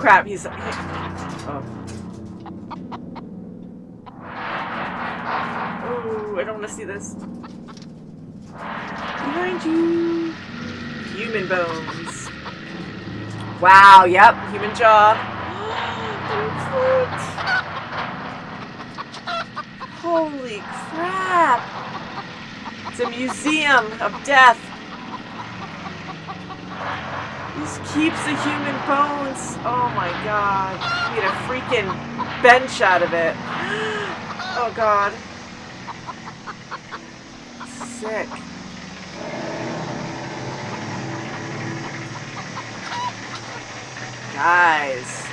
crap, he's... Oh. Oh, I don't want to see this. Behind you. Human bones. Wow, yep, human jaw. Holy crap! It's a museum of death. This keeps the human bones. Oh my god. You need a freaking bench out of it. Oh god. Sick. Guys.